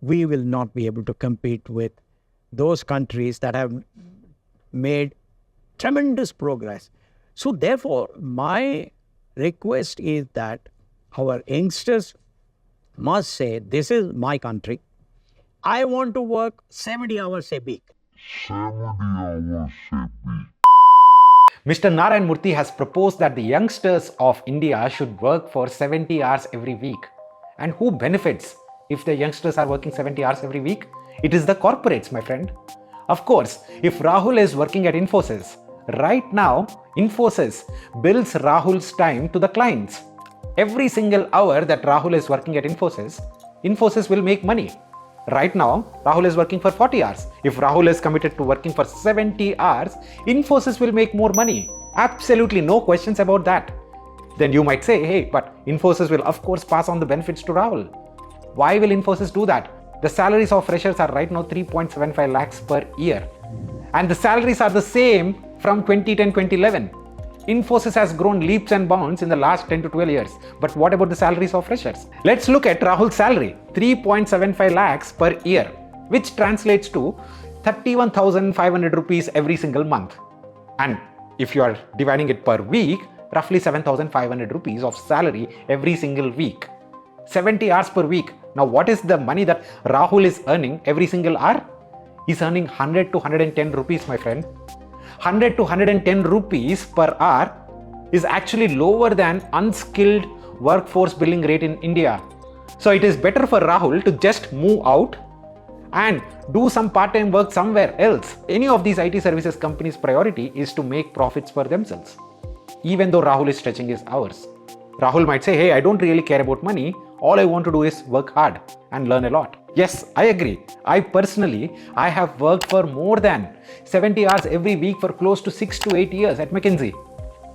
we will not be able to compete with those countries that have made tremendous progress. So therefore, my request is that our youngsters must say, this is my country. I want to work 70 hours a week. Mr. Narayana Murthy has proposed that the youngsters of India should work for 70 hours every week. And who benefits if the youngsters are working 70 hours every week? It is the corporates, my friend. Of course, if Rahul is working at Infosys, right now, Infosys bills Rahul's time to the clients. Every single hour that Rahul is working at Infosys, Infosys will make money. Right now, Rahul is working for 40 hours. If Rahul is committed to working for 70 hours, Infosys will make more money. Absolutely no questions about that. Then you might say, hey, but Infosys will of course pass on the benefits to Rahul. Why will Infosys do that? The salaries of freshers are right now 3.75 lakhs per year. And the salaries are the same from 2010-2011. Infosys has grown leaps and bounds in the last 10 to 12 years. But what about the salaries of freshers? Let's look at Rahul's salary, 3.75 lakhs per year, which translates to 31,500 rupees every single month. And if you are dividing it per week, roughly 7,500 rupees of salary every single week. 70 hours per week. Now what is the money that Rahul is earning every single hour? He's earning 100 to 110 rupees, my friend. 100 to 110 rupees per hour is actually lower than unskilled workforce billing rate in India. So it is better for Rahul to just move out and do some part-time work somewhere else. Any of these IT services companies' priority is to make profits for themselves. Even though Rahul is stretching his hours. Rahul might say, hey, I don't really care about money. All I want to do is work hard and learn a lot. Yes, I agree. I have worked for more than 70 hours every week for close to 6 to 8 years at McKinsey.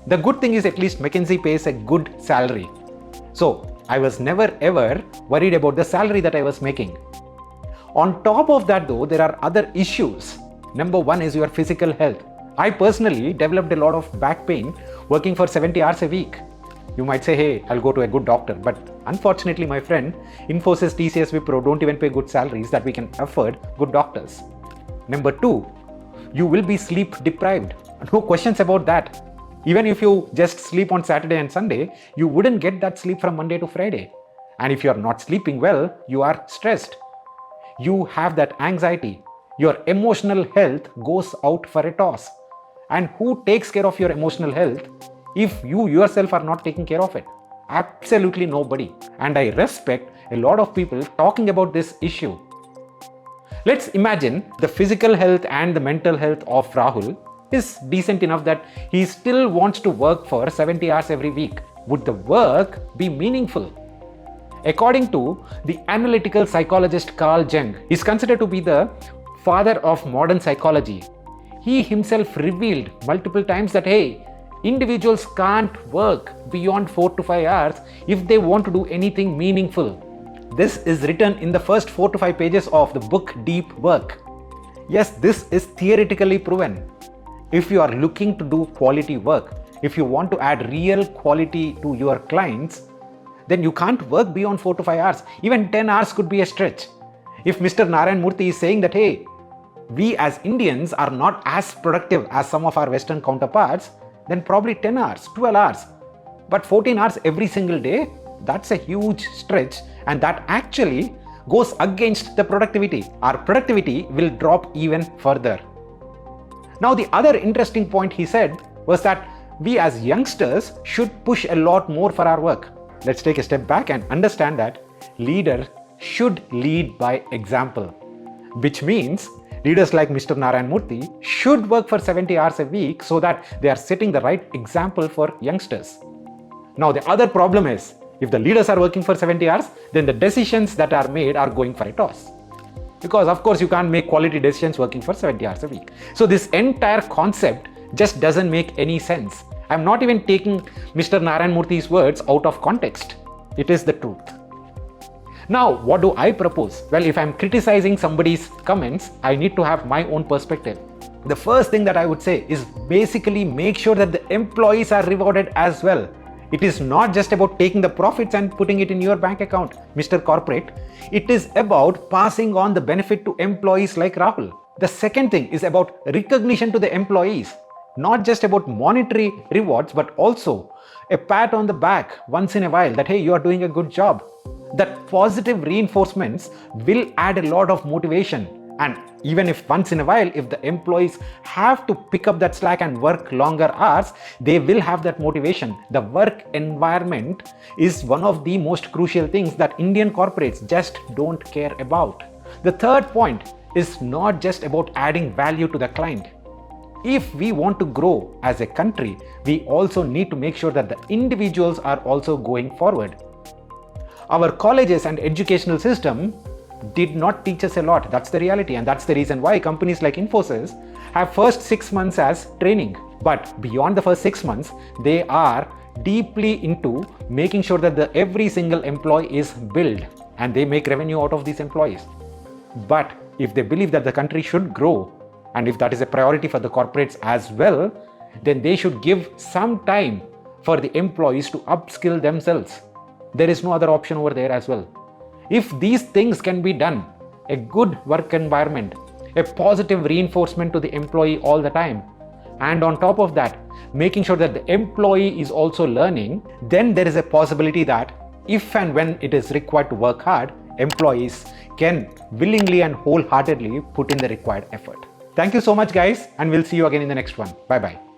The good thing is at least McKinsey pays a good salary. So I was never ever worried about the salary that I was making. On top of that though, there are other issues. Number one is your physical health. I personally developed a lot of back pain working for 70 hours a week. You might say, hey, I'll go to a good doctor. But unfortunately, my friend, Infosys, TCS, Wipro don't even pay good salaries that we can afford good doctors. Number two, you will be sleep deprived. No questions about that. Even if you just sleep on Saturday and Sunday, you wouldn't get that sleep from Monday to Friday. And if you're not sleeping well, you are stressed. You have that anxiety. Your emotional health goes out for a toss. And who takes care of your emotional health if you yourself are not taking care of it? Absolutely nobody. And I respect a lot of people talking about this issue. Let's imagine the physical health and the mental health of Rahul is decent enough that he still wants to work for 70 hours every week. Would the work be meaningful? According to the analytical psychologist Carl Jung, he is considered to be the father of modern psychology. He himself revealed multiple times that, hey, individuals can't work beyond 4 to 5 hours if they want to do anything meaningful. This is written in the first 4 to 5 pages of the book Deep Work. Yes, this is theoretically proven. If you are looking to do quality work, if you want to add real quality to your clients, then you can't work beyond 4 to 5 hours. Even 10 hours could be a stretch. If Mr. Narayana Murthy is saying that, hey, we as Indians are not as productive as some of our Western counterparts, then probably 10 hours, 12 hours. But 14 hours every single day, that's a huge stretch, and that actually goes against the productivity. Our productivity will drop even further. Now, the other interesting point he said was that we as youngsters should push a lot more for our work. Let's take a step back and understand that leaders should lead by example, which means leaders like Mr. Narayana Murthy should work for 70 hours a week so that they are setting the right example for youngsters. Now, the other problem is, if the leaders are working for 70 hours, then the decisions that are made are going for a toss. Because of course you can't make quality decisions working for 70 hours a week. So this entire concept just doesn't make any sense. I'm not even taking Mr. Narayana Murthy's words out of context. It is the truth. Now, what do I propose? Well, if I'm criticizing somebody's comments, I need to have my own perspective. The first thing that I would say is basically make sure that the employees are rewarded as well. It is not just about taking the profits and putting it in your bank account, Mr. Corporate. It is about passing on the benefit to employees like Rahul. The second thing is about recognition to the employees. Not just about monetary rewards, but also a pat on the back once in a while that, hey, you are doing a good job. That positive reinforcements will add a lot of motivation. And even if once in a while, if the employees have to pick up that slack and work longer hours, they will have that motivation. The work environment is one of the most crucial things that Indian corporates just don't care about. The third point is not just about adding value to the client. If we want to grow as a country, we also need to make sure that the individuals are also going forward. Our colleges and educational system did not teach us a lot. That's the reality, and that's the reason why companies like Infosys have first 6 months as training. But beyond the first 6 months, they are deeply into making sure that every single employee is built and they make revenue out of these employees. But if they believe that the country should grow, and if that is a priority for the corporates as well, then they should give some time for the employees to upskill themselves. There is no other option over there as well. If these things can be done, a good work environment, a positive reinforcement to the employee all the time, and on top of that, making sure that the employee is also learning, then there is a possibility that if and when it is required to work hard, employees can willingly and wholeheartedly put in the required effort. Thank you so much, guys, and we'll see you again in the next one. Bye-bye.